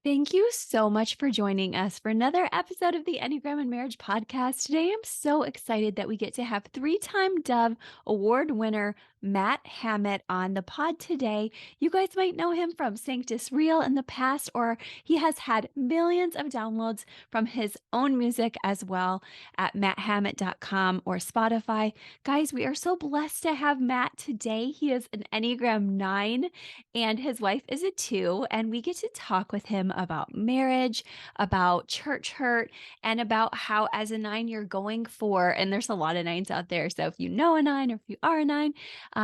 Thank you so much for joining us for another episode of the Enneagram and Marriage podcast. Today, I'm so excited that we get to have three-time Dove Award winner Matt Hammitt on the pod today. You guys might know him from Sanctus Real in the past, or he has had millions of downloads from his own music as well at matthammitt.com or Spotify. Guys, we are so blessed to have Matt today. He is an Enneagram 9 and his wife is a 2, and we get to talk with him about marriage, about church hurt, and about how as a 9 you're going for, and there's a lot of 9s out there, so if you know a 9 or if you are a 9,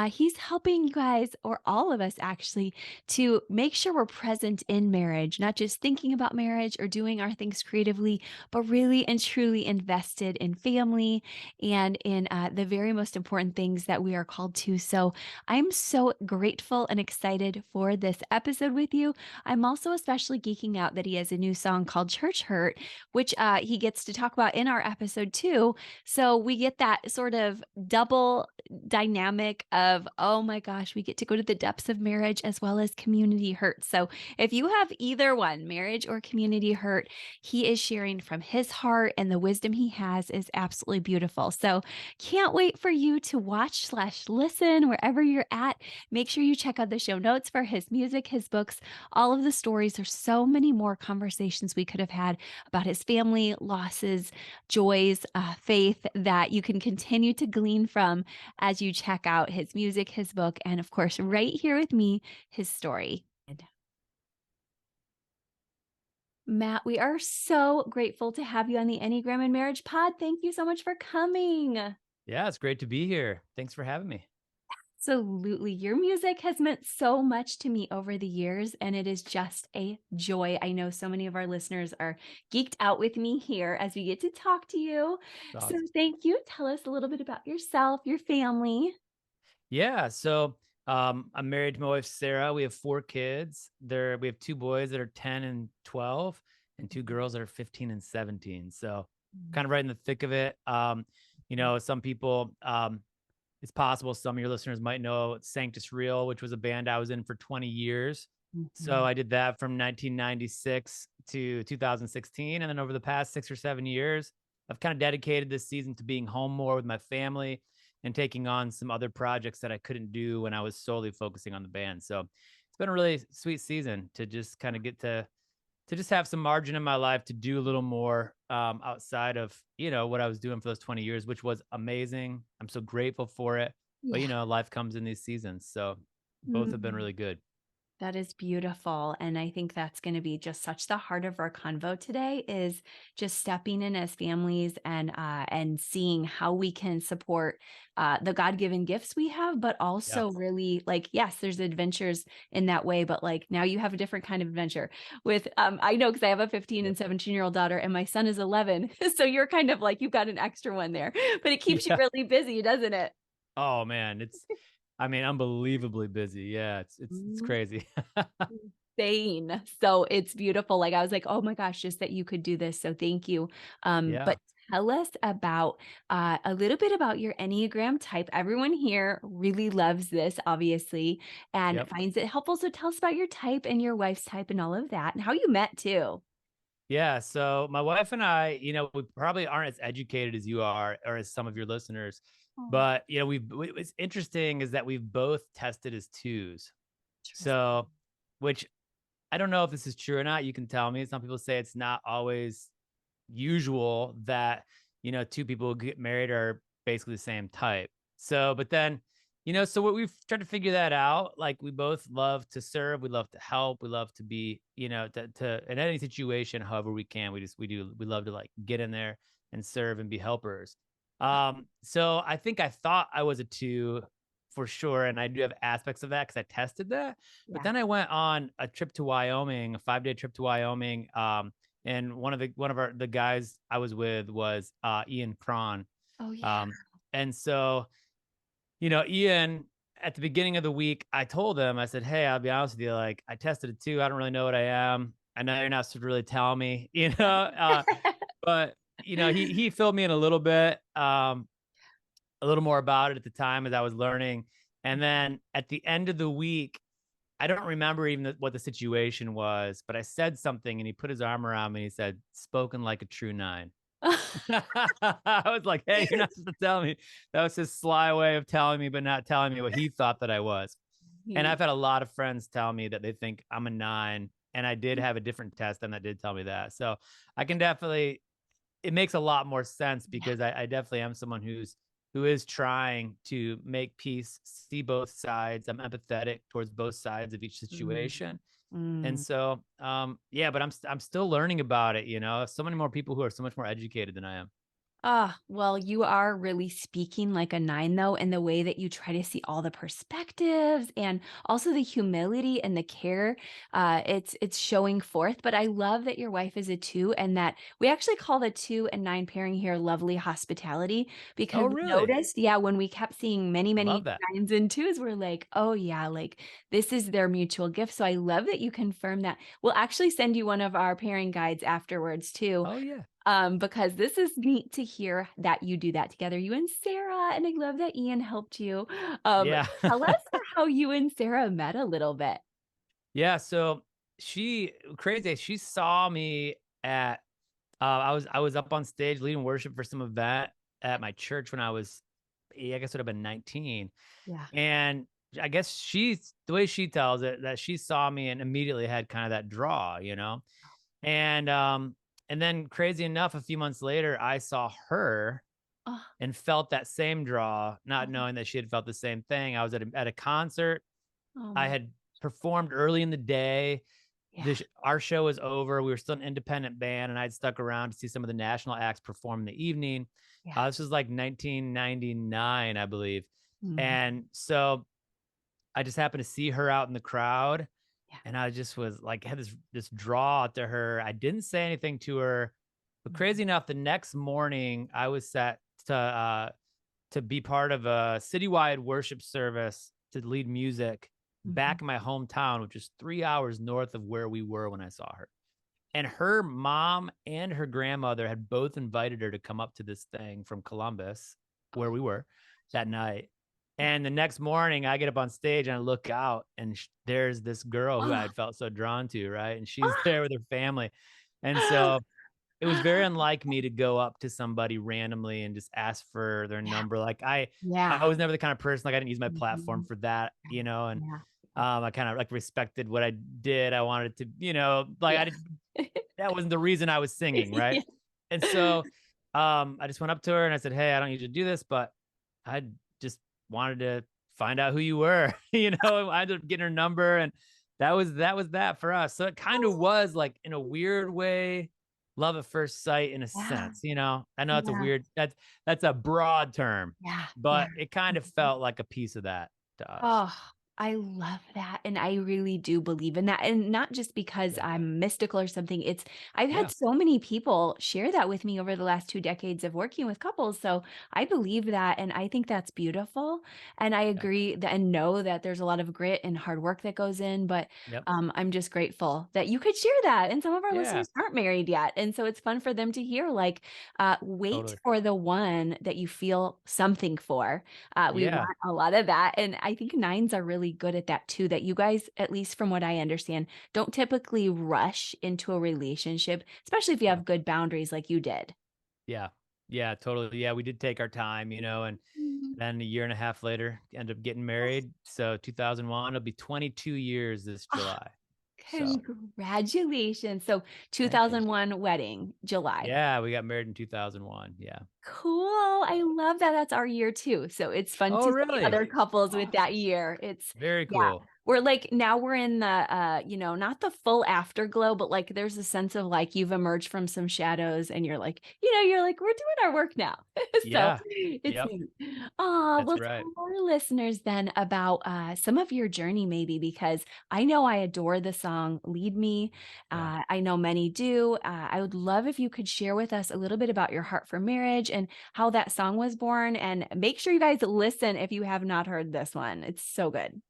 he's helping you guys, or all of us actually, to make sure we're present in marriage, not just thinking about marriage or doing our things creatively, but really and truly invested in family and in the very most important things that we are called to. So I'm so grateful and excited for this episode with you. I'm also especially geeking out that he has a new song called Church Hurt, which he gets to talk about in our episode too. So we get that sort of double dynamic of, oh my gosh, we get to go to the depths of marriage as well as community hurt. So if you have either one, marriage or community hurt, he is sharing from his heart, and the wisdom he has is absolutely beautiful. So can't wait for you to watch/listen wherever you're at. Make sure you check out the show notes for his music, his books, all of the stories. There's so many more conversations we could have had about his family, losses, joys, faith that you can continue to glean from as you check out his music, his book, and of course, right here with me, his story. Matt, we are so grateful to have you on the Enneagram and Marriage Pod. Thank you so much for coming. Yeah, it's great to be here. Thanks for having me. Absolutely. Your music has meant so much to me over the years, and it is just a joy. I know so many of our listeners are geeked out with me here as we get to talk to you. It's So, awesome. thank you. Tell us a little bit about yourself, your family. Yeah, I'm married to my wife Sarah. We have 4 kids. We have 2 boys that are 10 and 12, and 2 girls that are 15 and 17. So kind of right in the thick of it. Some people it's possible some of your listeners might know Sanctus Real, which was a band I was in for 20 years. So Mhm. I did that from 1996 to 2016. And then over the past 6 or 7 years, I've kind of dedicated this season to being home more with my family and taking on some other projects that I couldn't do when I was solely focusing on the band. So it's been a really sweet season to just kind of get to just have some margin in my life to do a little more outside of what I was doing for those 20 years, which was amazing. I'm so grateful for it. But Yeah. life comes in these seasons, so both have been Mm. really good. That is beautiful. And I think that's going to be just such the heart of our convo today is just stepping in as families and seeing how we can support the God-given gifts we have, but Yeah. also really like, yes, there's adventures in that way, but like now you have a different kind of adventure with I know because I have a 15 and Yep. 17-year-old daughter and my son is 11. So you're kind of like you've got an extra one there, but it keeps you Yeah. really busy, doesn't it? Oh man, unbelievably busy. Yeah, it's crazy. Insane. So it's beautiful. Like I was like, oh my gosh, just that you could do this. So thank you. Yeah. But tell us about a little bit about your Enneagram type. Everyone here really loves this, obviously, and Yep. finds it helpful. So tell us about your type and your wife's type and all of that and how you met too. Yeah. So my wife and I, we probably aren't as educated as you are or as some of your listeners, Oh, but what's interesting is that we've both tested as twos. So, interesting. which I don't know if this is true or not. You can tell me. Some people say it's not always usual that, two people who get married are basically the same type. So, but then, so what we've tried to figure that out. Like we both love to serve, we love to help, we love to be, to in any situation, however we can, we love to like get in there and serve and be helpers. So I think I thought I was a two for sure. And I do have aspects of that because I tested that. But Yeah. then I went on a trip to Wyoming, a 5-day trip to Wyoming. And the guys I was with was Ian Cron. Oh, yeah. Um, and so, Ian, at the beginning of the week, I told him, I said, "Hey, I'll be honest with you, like I tested it too. I don't really know what I am. I know you're not supposed to really tell me, but he filled me in a little bit, a little more about it at the time as I was learning. And then at the end of the week, I don't remember even what the situation was, but I said something and he put his arm around me and he said, "Spoken like a true nine." I was like, "Hey, you're not supposed to tell me." That was his sly way of telling me, but not telling me what he thought that I was. And He I've had a lot of friends tell me that they think I'm a nine, and I did have a different test and that did tell me that. So I can definitely, it makes a lot more sense yeah. because I definitely am someone who is trying to make peace, see both sides. I'm empathetic towards both sides of each Mm, situation. And mm. so yeah, but I'm still learning about it, you know. So many more people who are so much more educated than I am. Ah, well, you are really speaking like a 9 though, in the way that you try to see all the perspectives and also the humility and the care. It's showing forth. But I love that your wife is a 2 and that we actually call the 2 and 9 pairing here lovely hospitality because Oh, we really? noticed, yeah, when we kept seeing many, I love many that. 9s and 2s, we're like, oh yeah, like this is their mutual gift. So I love that you confirm that. We'll actually send you one of our pairing guides afterwards too, Oh, yeah. because this is neat to hear that you do that together, you and Sarah, and I love that Ian helped you. Um, Yeah. Tell us how you and Sarah met a little bit. Yeah, so she crazy. She saw me at I was up on stage leading worship for some event at my church when I was, yeah, I guess it would have been 19. Yeah. And I guess she's the way she tells it that she saw me and immediately had kind of that draw, you know. And and then crazy enough, a few months later, I saw her Oh, and felt that same draw, not oh, knowing that she had felt the same thing. I was at a concert. oh I my had performed early in the day. yeah, Our show was over. We were still an independent band, and I'd stuck around to see some of the national acts perform in the evening. yeah. This was like 1999, I believe. Mhm. And so I just happened to see her out in the crowd, Yeah. and I just was like, had this draw to her. I didn't say anything to her, but Mhm. crazy enough, the next morning I was set to be part of a citywide worship service to lead music Mhm. back in my hometown, which is 3 hours north of where we were when I saw her. And her mom and her grandmother had both invited her to come up to this thing from Columbus, where we were that night. Yeah. And the next morning, I get up on stage and I look out, and there's this girl who I Oh. had felt so drawn to, right? And she's there with her family. And so it was very unlike me to go up to somebody randomly and just ask for their Yeah. number. Like I Yeah. was never the kind of person, like I didn't use my platform Mhm. for that, you know, and Yeah. Yeah. I kind of like respected what I did. I wanted to, you know, like Yeah. I did, that wasn't the reason I was singing, right? Yeah. And so I just went up to her and I said, "Hey, I don't usually do this, but I just wanted to find out who you were." You know, I ended up getting her number, and that was that for us. So it kind of was like in a weird way, love at first sight in a Yeah. sense, you know. I know it's a Yeah. weird that's a broad term, Yeah. Yeah. but it kind of Mhm. felt like a piece of that to us. Oh, I love that, and I really do believe in that, and not just because Yeah. I'm mystical or something, it's I've had Yeah. so many people share that with me over the last 2 decades of working with couples, so I believe that, and I think that's beautiful, and I Yeah. agree that and know that there's a lot of grit and hard work that goes in, but, Yep. I'm just grateful that you could share that, and some of our Yeah. listeners aren't married yet, and so it's fun for them to hear, like, wait Totally. for the one that you feel something for, we Yeah. want a lot of that, and I think 9s are really good at that too, that you guys, at least from what I understand, don't typically rush into a relationship, especially if you Yeah. have good boundaries like you did. Yeah. Yeah, totally. Yeah, we did take our time, you know, and Mhm. then a year and a half later, ended up getting married. So 2001, it'll be 22 years this Ah, July. So congratulations. So thank you. 2001 wedding, July. Yeah, we got married in 2001. Yeah. Cool. I love that. That's our year too. So it's fun Oh, to see really? other couples with that Awesome. year. It's Very yeah. cool. We're like now we're in the not the full afterglow, but like there's a sense of like you've emerged from some shadows and you're like, we're doing our work now. So Yeah. it's Yep. neat. Well, That's right. tell our listeners then about some of your journey, maybe, because I know I adore the song Lead Me. Yeah. I know many do. I would love if you could share with us a little bit about your heart for marriage and how that song was born. And make sure you guys listen if you have not heard this one. It's so good.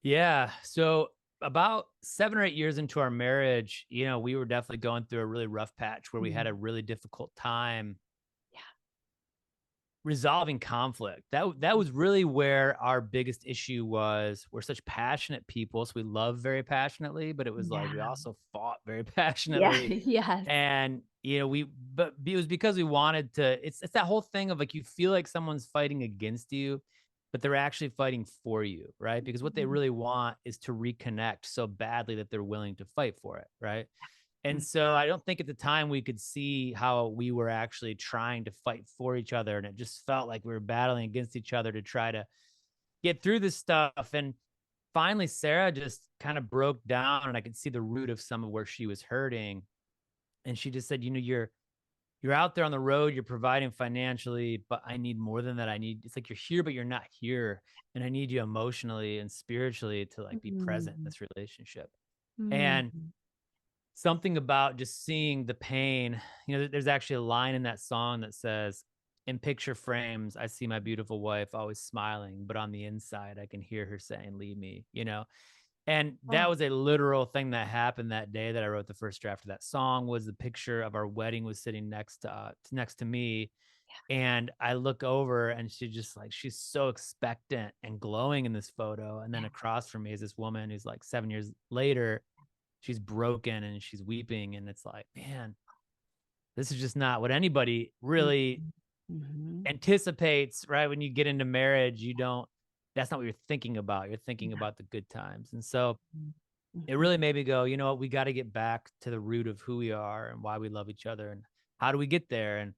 Yeah. So about 7 or 8 years into our marriage, you know, we were definitely going through a really rough patch where we had Mm, a really difficult time yeah. resolving conflict. That was really where our biggest issue was. We're such passionate people, so we love very passionately, but it was like we Yeah. also fought very Yeah. passionately. Yes. And, it was because we wanted to it's that whole thing of like you feel like someone's fighting against you, but they're actually fighting for you, right? Because what they Mhm. really want is to reconnect so badly that they're willing to fight for it, right? And Mm. so I don't think at the time we could see how we were actually trying to fight for each other. And it just felt like we were battling against each other to try to get through this stuff. And finally, Sarah just kind of broke down and I could see the root of some of where she was hurting. And she just said, you're out there on the road, you're providing financially, but I need more than that. It's like you're here, but you're not here. And I need you emotionally and spiritually to like be present in Mm. this relationship. And Mm. something about just seeing the pain, there's actually a line in that song that says, in picture frames, I see my beautiful wife always smiling, but on the inside, I can hear her saying, leave me. And that Oh, was a literal thing that happened that day that I wrote the first draft of that song was the picture of our wedding was sitting next to me. And I look over and she's so expectant and glowing in this photo. And then yeah. across from me is this woman who's like 7 years later, she's broken and she's weeping. And it's like, man, this is just not what anybody really Mhm. Mhm. anticipates, right? When you get into marriage, that's not what you're thinking about. You're thinking Yeah. about the good times. And so Mhm. it Mhm. really made me go, you know what? We got to get back to the root of who we are and why we love each other and how do we get there? And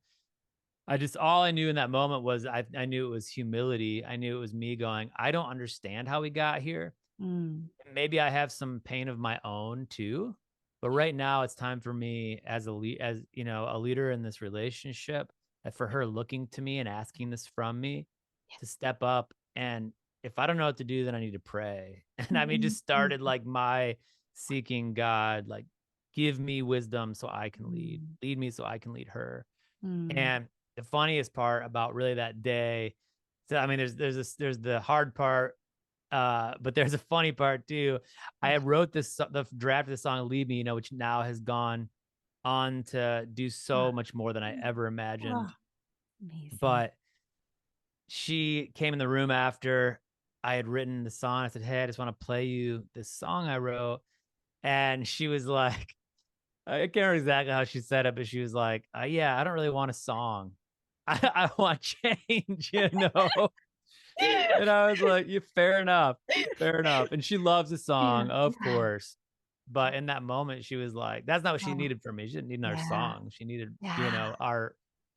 all I knew in that moment was I knew it was humility. I knew it was me going, I don't understand how we got here. Mm. Maybe I have some pain of my own too. But right now it's time for me as a leader in this relationship, for her looking to me and asking this from me Yeah. to step up. And if I don't know what to do, then I need to pray. And I mean, Mhm. just started like my seeking God, like, give me wisdom so I can Mhm. lead me so I can lead her. Mm. And the funniest part about really that day, so I mean, there's the hard part, but there's a funny part too. I Yeah. wrote the draft of the song "Leave Me," which now has gone on to do Ah. so much more than I ever Oh, imagined. amazing. But she came in the room after I had written the song. I said, "Hey, I just want to play you this song I wrote," and she was like, I can't remember exactly how she said it, but she was like, "Yeah, I don't really want a song. I want change, you know." And I was like, "Yeah, fair enough, fair enough." And she loves the Yeah. song, of Yeah. course. But in that moment, she was like, that's not what she Oh, needed from me. She didn't need another yeah. song. She needed, Yeah. our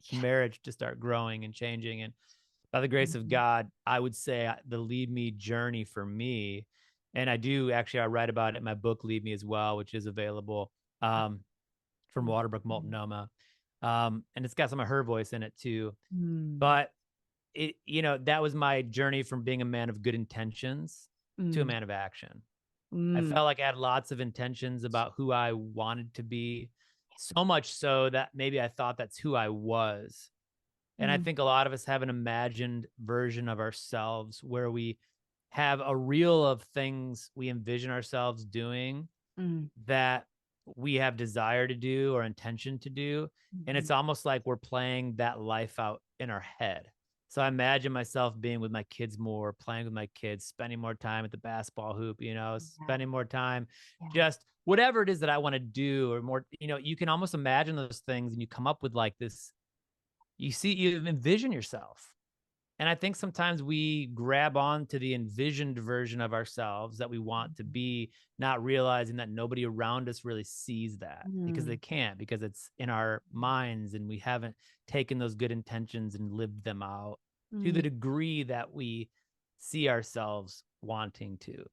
Yeah. marriage to start growing and changing. And by the grace of Mhm. God, I would say the Lead Me journey for me, and I write about it in my book, Lead Me as well, which is available um, from Waterbrook Mhm. Multnomah. And it's got some of her voice in it too. Mm. But that was my journey from being a man of good intentions to a Mm. man of action. I Mm. felt like I had lots of intentions about who I wanted to be, so much so that maybe I thought that's who I was. And I Mm. think a lot of us have an imagined version of ourselves where we have a reel of things we envision ourselves doing Mm. that we have desire to do or intention to do. And Mhm. it's almost like we're playing that life out in our head. So I imagine myself being with my kids more, playing with my kids, spending more time at the basketball hoop, Yeah. spending more time, Yeah. just whatever it is that I want to do, or more, you can almost imagine those things and you come up with like this, you envision yourself. And I think sometimes we grab on to the envisioned version of ourselves that we want to be, not realizing that nobody around us really sees that because they Mm. can't, because it's in our minds and we haven't taken those good intentions and lived them out to the Mm. degree that we see ourselves wanting to.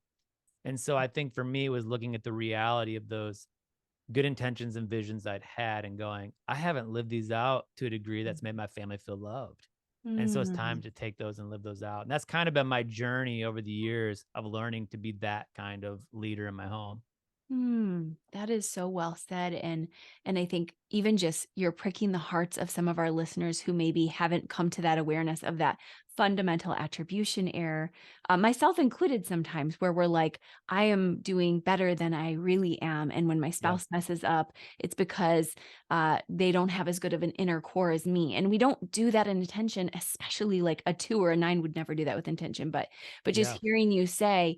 And so I think for me, it was looking at the reality of those good intentions and visions I'd had and going, I haven't lived these out to a degree that's made my family feel loved. And so it's time Mm. to take those and live those out. And that's kind of been my journey over the years of learning to be that kind of leader in my home. That is so well said, and I think even just you're pricking the hearts of some of our listeners who maybe haven't come to that awareness of that fundamental attribution error, myself included sometimes, where we're like, "I am doing better than I really am," and when my Yep. spouse messes up, it's because, they don't have as good of an inner core as me, and we don't do that in intention, especially like a 2 or a 9 would never do that with intention, but just Yeah. hearing you say,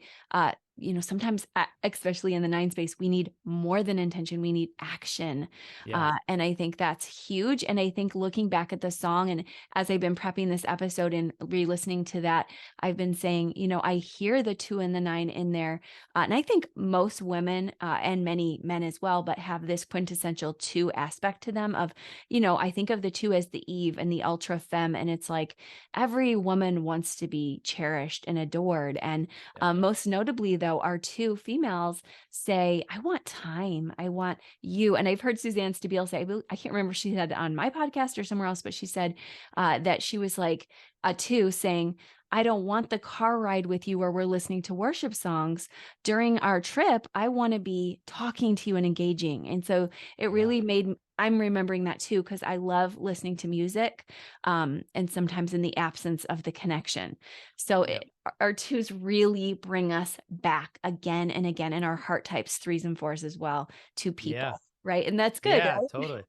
sometimes, especially in the 9 space, we need more than intention, we need action, Yeah. and I think that's huge, and I think looking back at the song and as I've been prepping this episode and re-listening to that, I've been saying, I hear the 2 and the 9 in there, and I think most women, and many men as well, but have this quintessential 2 aspect to them of, I think of the 2 as the Eve and the ultra femme, and it's like every woman wants to be cherished and adored, and Yeah. most notably, though, our 2 females say, "I want time. I want you." And I've heard Suzanne Stabile say, I can't remember if she said it on my podcast or somewhere else, but she said that she was like a 2 saying, "I don't want the car ride with you where we're listening to worship songs. During our trip, I want to be talking to you and engaging." And so it Yeah. really I'm remembering that too because I love listening to music, and sometimes in the absence of the connection. So Yep. our 2s really bring us back again and again, and our heart types 3s and 4s as well to Yeah. people, right? And that's good, Yeah. right? Totally.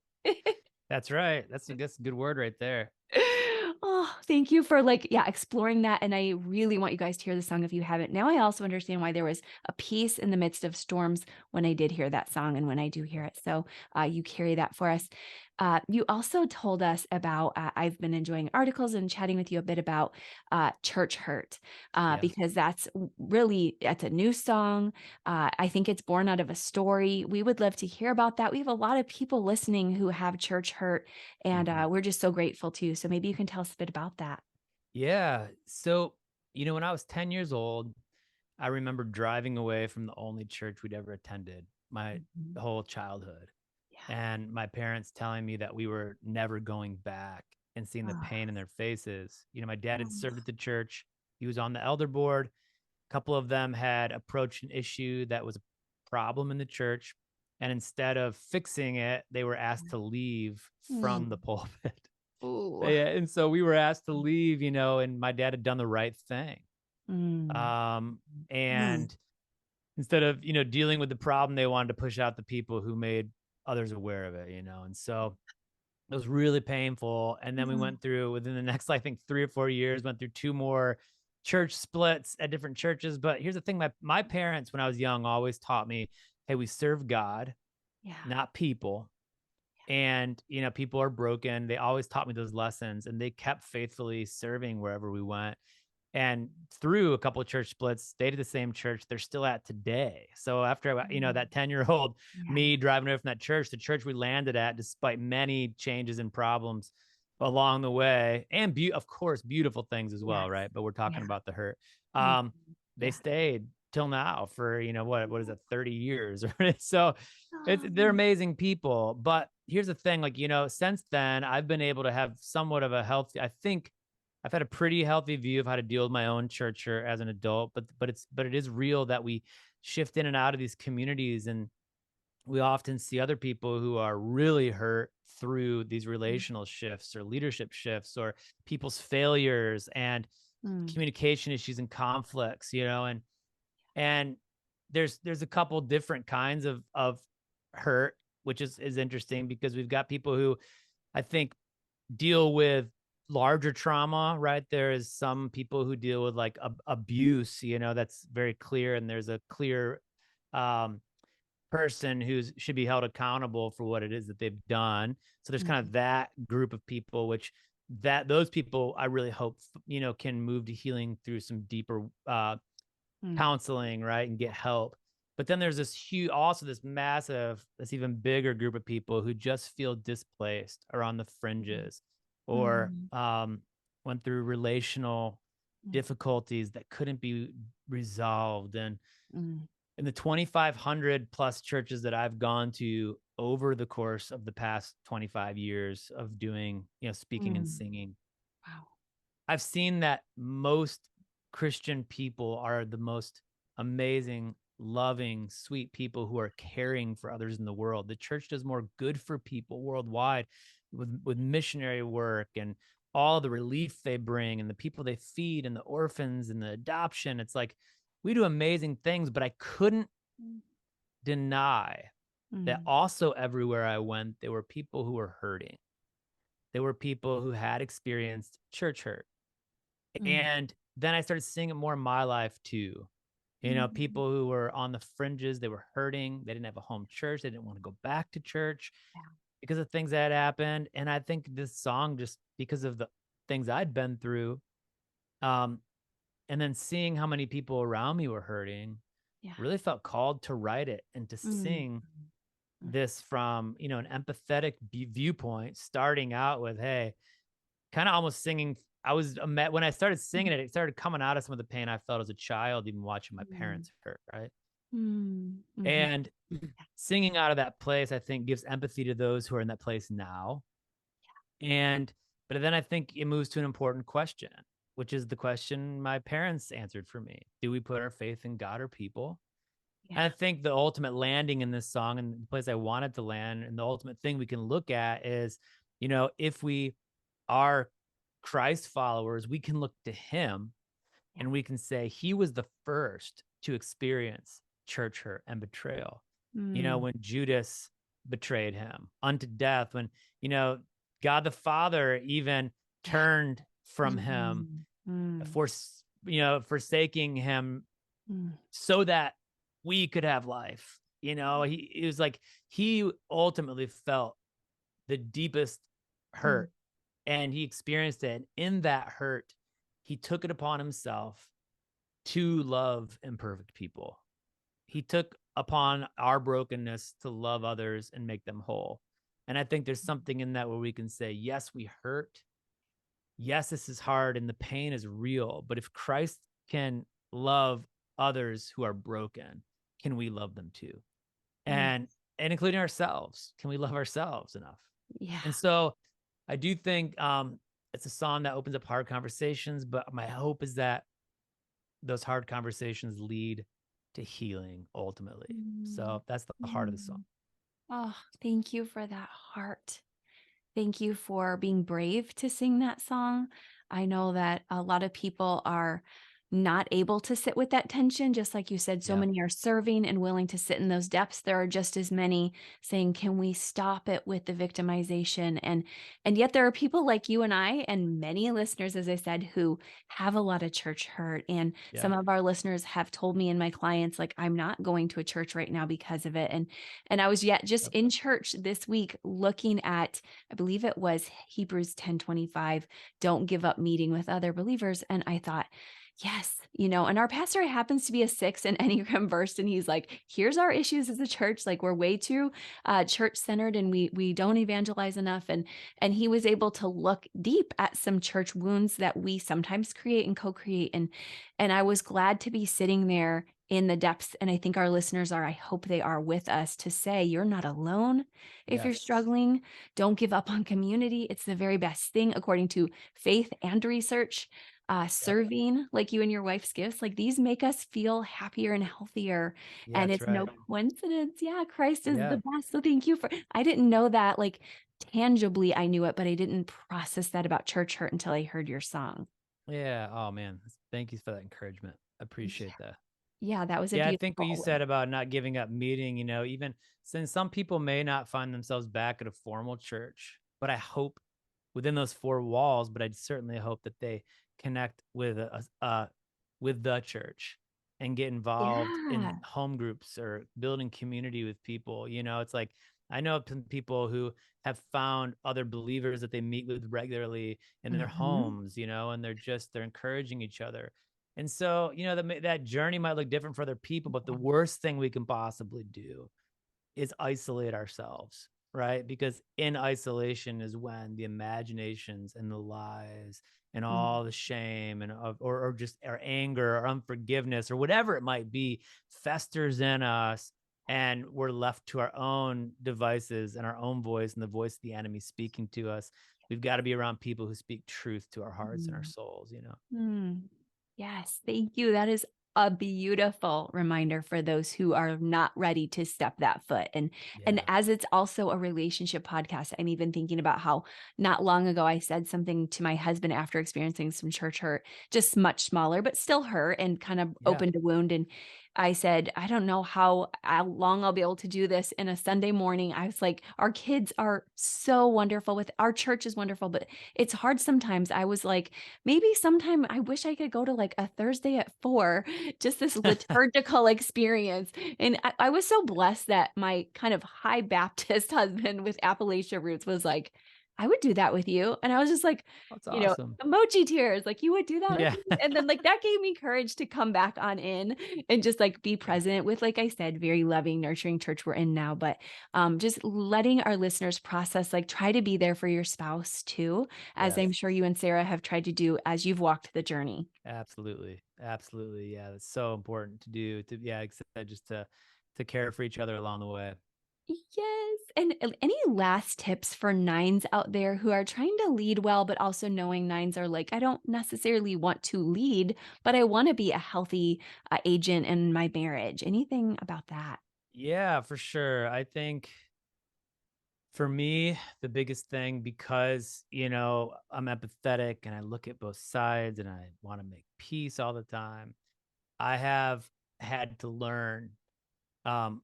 That's right. That's a good word right there. Oh, thank you for exploring that. And I really want you guys to hear the song if you haven't. Now I also understand why there was a peace in the midst of storms when I did hear that song and when I do hear it. So you carry that for us. You also told us about, I've been enjoying articles and chatting with you a bit about church hurt, Yes. because that's a new song. I think it's born out of a story. We would love to hear about that. We have a lot of people listening who have church hurt and, Mhm. we're just so grateful too. So maybe you can tell us a bit about that. Yeah. So, when I was 10 years old, I remember driving away from the only church we'd ever attended my Mhm. whole childhood. Yeah. And my parents telling me that we were never going back and seeing the pain Ah. in their faces. My dad had served Oh. at the church. He was on the elder board. A couple of them had approached an issue that was a problem in the church. And instead of fixing it, they were asked to leave from the Mm. pulpit. Ooh. Yeah, and so we were asked to leave, and my dad had done the right thing. Mm. Um, Mm. and instead of, dealing with the problem, they wanted to push out the people who made others aware of it. And so it was really painful. And then we Mm. went through within the next, I think, 3 or 4 years, went through 2 more church splits at different churches. But here's the thing: my parents, when I was young, always taught me, hey, we serve God, Yeah. not people. And people are broken. They always taught me those lessons, and they kept faithfully serving wherever we went. And through a couple of church splits, stayed at the same church they're still at today. So after Mm. that 10-year-old Yeah. me driving away from that church, the church we landed at, despite many changes and problems along the way, and of course beautiful things as well, Yes. right? But we're talking Yeah. about the hurt. Mhm. They Yeah. stayed till now for what is it, 30 years. So they're Um, amazing people. But here's the thing, like, since then I've been able to have somewhat of a healthy, I think I've had a pretty healthy view of how to deal with my own church or as an adult, but it is real that we shift in and out of these communities, and we often see other people who are really hurt through these relational shifts or leadership shifts or people's failures and mm, communication issues and conflicts, and there's a couple different kinds of hurt, which is interesting because we've got people who I think deal with larger trauma, right? There is some people who deal with like abuse, that's very clear, and there's a clear um, person who's should be held accountable for what it is that they've done. So there's kind mm, of that group of people, which that those people I really hope can move to healing through some deeper mm, counseling, right, and get help. But then there's this massive, this even bigger group of people who just feel displaced or on the fringes or mm, went through relational mm, difficulties that couldn't be resolved. And mm, in the 2,500 plus churches that I've gone to over the course of the past 25 years of doing, speaking and mm. singing, Wow. I've seen that most Christian people are the most amazing loving, sweet people who are caring for others in the world. The church does more good for people worldwide with missionary work and all the relief they bring and the people they feed and the orphans and the adoption. It's like we do amazing things, but I couldn't Mm, deny that mm, also everywhere I went, there were people who were hurting. There were people who had experienced church hurt. mm, And then I started seeing it more in my life too. mm. People who were on the fringes, they were hurting. They didn't have a home church. They didn't want to go back to church Yeah. because of things that had happened. And I think this song, just because of the things I'd been through, um, and then seeing how many people around me were hurting, Yeah. really felt called to write it and to Mm, sing mm, this from, an empathetic viewpoint, starting out with, hey, kind of almost singing. When I started mm, singing it, it started coming out of some of the pain I felt as a child, even watching my mm, parents hurt, right? mm, mhm. And singing out of that place, I think, gives empathy to those who are in that place now. And but then I think it moves to an important question, which is the question my parents answered for me. Do we put our faith in God or people? Yeah. And I think the ultimate landing in this song and the place I wanted to land and the ultimate thing we can look at is, if we are Christ followers, we can look to him Yeah. and we can say he was the first to experience church hurt and betrayal. Mm, When Judas betrayed him unto death, when, you know, God the Father even yeah. turned from him Mhm. Mm, for, forsaking him mm, so that we could have life. It was like he ultimately felt the deepest mm, hurt and he experienced it. And in that hurt, he took it upon himself to love imperfect people. He took upon our brokenness to love others and make them whole. And I think there's something in that where we can say, yes, we hurt. Yes, this is hard and the pain is real. But if Christ can love others who are broken, can we love them too? mm. And including ourselves, can we love ourselves enough? Yeah. And so I do think it's a song that opens up hard conversations, but my hope is that those hard conversations lead to healing ultimately. Mm, So that's the heart of the song. mm. Oh, thank you for that heart. Thank you for being brave to sing that song. I know that a lot of people are not able to sit with that tension. Just like you said, so Yeah. many are serving and willing to sit in those depths. There are just as many saying, can we stop it with the victimization? And yet there are people like you and I and many listeners, as I said, who have a lot of church hurt. And Yeah. some of our listeners have told me and my clients, like, I'm not going to a church right now because of it. And I was yet just Yep. in church this week looking at, I believe it was Hebrews 10:25, don't give up meeting with other believers. And I thought, yes, and our pastor happens to be a 6 in Enneagram versed, and he's like, here's our issues as a church. Like, we're way too church centered and we don't evangelize enough. And he was able to look deep at some church wounds that we sometimes create and co-create. And I was glad to be sitting there in the depths. And I think our listeners are, I hope they are with us to say, you're not alone if you're Yes. struggling. Don't give up on community. It's the very best thing, according to faith and research. Yep. Serving like you and your wife's gifts, like these make us feel happier and healthier. Yeah, And that's it's no right. coincidence. Yeah, Christ is the Yeah. best. So thank you I didn't know that like tangibly, I knew it, but I didn't process that about church hurt until I heard your song. Yeah. Oh man. Thank you for that encouragement. I Yeah, appreciate that. yeah, that was a Yeah, I think what you beautiful said about not giving up meeting, even since some people may not find themselves back at a formal church, but I hope within those four walls, but I'd certainly hope that they connect with the church and get involved in yeah. home groups or building community with people. It's like I know some people who have found other believers that they meet with regularly in their Mhm. homes, and they're encouraging each other. And so, that journey might look different for other people, but the worst thing we can possibly do is isolate ourselves, right? Because in isolation is when the imaginations and the lies and Mhm. all the shame and or just our anger or unforgiveness or whatever it might be festers in us, and we're left to our own devices and our own voice and the voice of the enemy speaking to us. We've got to be around people who speak truth to our hearts and our Mhm. souls. Mm. Yes, thank you. That is a beautiful reminder for those who are not ready to step that foot. And Yeah. as it's also a relationship podcast, I'm even thinking about how not long ago I said something to my husband after experiencing some church hurt, just much smaller, but still hurt and kind of Yeah. opened a wound. And I said, I don't know how long I'll be able to do this in a Sunday morning. I was like, our kids are so wonderful with our church is wonderful, but it's hard sometimes. I was like, maybe sometime I wish I could go to like a Thursday at 4, just this liturgical experience. And I was so blessed that my kind of high Baptist husband with Appalachia roots was like, I would do that with you. And I was just like, That's you know, awesome. emoji tears, like, "You would do that with Yeah. me?" And then, like, that gave me courage to come back on in and just, like, be Yeah. present with, like I said, very loving, nurturing church we're in now, but, just letting our listeners process, like, try to be there for your spouse too, as I'm Yes. sure you and Sarah have tried to do as you've walked the journey. Absolutely. Absolutely. Yeah. That's so important to do to, yeah, just to care for each other along the way. Yes, and any last tips for nines out there who are trying to lead well, but also knowing nines are like, "I don't necessarily want to lead, but I wanna be a healthy, agent in my marriage." Anything about that? Yeah, for sure. I think for me, the biggest thing, because, I'm empathetic and I look at both sides and I want to make peace all the time, I have had to learn um,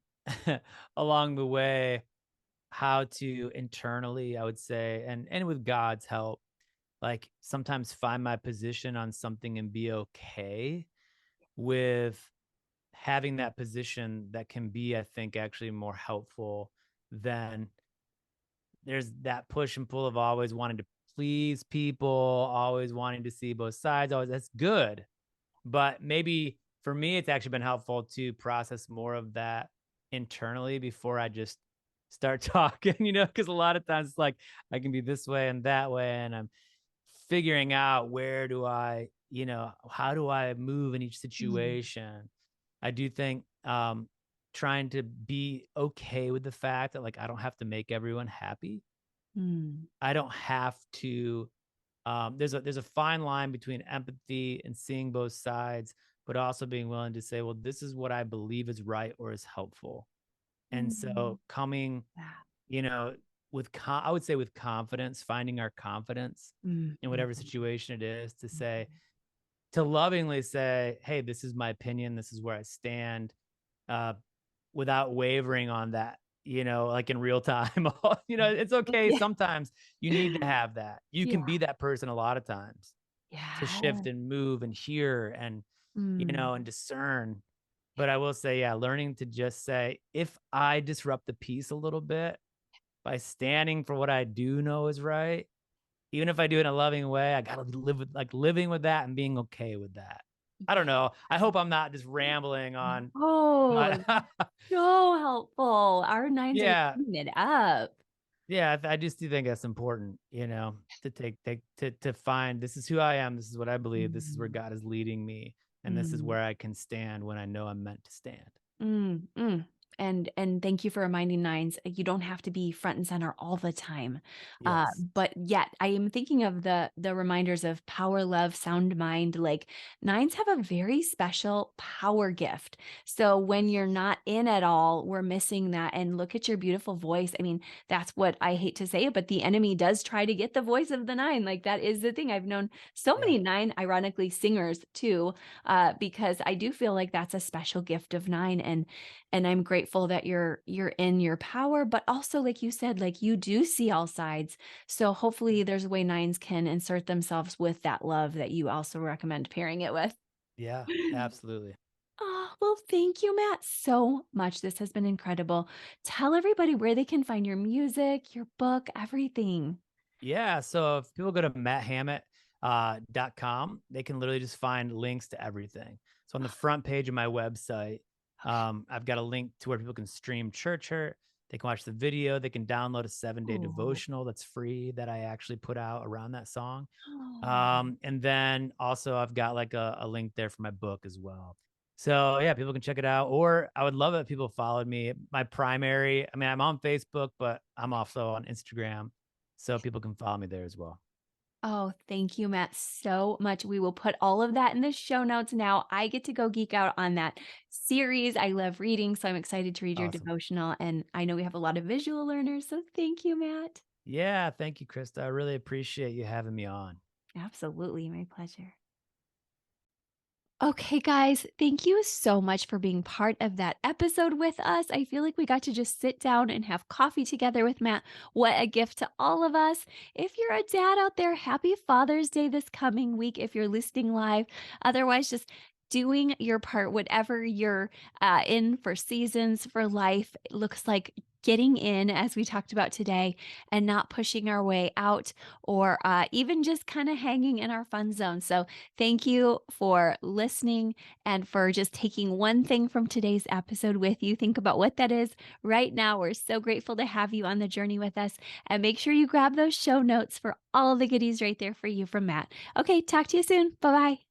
along the way how to internally, I would say, and with God's help, like sometimes find my position on something and be okay with having that position that can be, I think, actually more helpful than there's that push and pull of always wanting to please people, always wanting to see both sides. Always that's good. But maybe for me, it's actually been helpful to process more of that internally before I just start talking, because a lot of times it's like I can be this way and that way, and I'm figuring out where do I, how do I move in each Mm, situation. I do think trying to be okay with the fact that like I don't have to make everyone happy. mm, I don't have to there's a fine line between empathy and seeing both sides, but also being willing to say, well, this is what I believe is right or is helpful. And mm, so coming, that, you know, I would say with confidence, finding our confidence in whatever mhm, situation it is to say, mhm. to lovingly say, hey, this is my opinion, this is where I stand, uh, without wavering on that, like in real time. It's okay. Yeah. Sometimes you need to have that. You Yeah. can be that person a lot of times to Yeah. shift and move and hear and, Mm, and discern. But I will say, yeah, learning to just say, if I disrupt the peace a little bit by standing for what I do know is right, even if I do it in a loving way, I gotta live with like living with that and being okay with that. I don't yeah. know. I hope I'm not just rambling on, Oh, but so helpful. Our nines are yeah, eating it up. yeah, I just do think that's important, to take to find this is who I am, this is what I believe, this is where Mm, God is leading me, and this is mm. where I can stand when I know I'm meant to stand. Mm, mm. And thank you for reminding nines, you don't have to be front and center all the time. Yes. But yet I am thinking of the reminders of power, love, sound mind. Like nines have a very special power gift. So when you're not in at all, we're missing that. And look at your beautiful voice. I mean, that's what I hate to say, but the enemy does try to get the voice of the nine. Like that is the thing. I've known so Yeah. many nine, ironically, singers too, because I do feel like that's a special gift of nine. And I'm grateful that you're in your power, but also like you said, like you do see all sides. So hopefully there's a way nines can insert themselves with that love that you also recommend pairing it with. Yeah, absolutely. Oh, well, thank you, Matt, so much. This has been incredible. Tell everybody where they can find your music, your book, everything. Yeah, so if people go to matthammitt.com, they can literally just find links to everything. So on the front page of my website, Okay. I've got a link to where people can stream Church Hurt. They can watch the video. They can download a 7-day Oh. devotional that's free that I actually put out around that song. Oh. And then also I've got like a link there for my book as well. So yeah, people can check it out. Or I would love it if people followed me. I mean, I'm on Facebook, but I'm also on Instagram. So people can follow me there as well. Oh, thank you, Matt, so much. We will put all of that in the show notes now. I get to go geek out on that series. I love reading, so I'm excited to read your Awesome. devotional. And I know we have a lot of visual learners, so thank you, Matt. Yeah, thank you, Krista. I really appreciate you having me on. Absolutely, my pleasure. Okay, guys, thank you so much for being part of that episode with us. I feel like we got to just sit down and have coffee together with Matt. What a gift to all of us. If you're a dad out there, happy Father's Day this coming week if you're listening live. Otherwise, just doing your part, whatever you're in for seasons, for life. It looks like getting in, as we talked about today, and not pushing our way out or even just kind of hanging in our fun zone. So, thank you for listening and for just taking one thing from today's episode with you. Think about what that is right now. We're so grateful to have you on the journey with us. And make sure you grab those show notes for all the goodies right there for you from Matt. Okay, talk to you soon. Bye bye.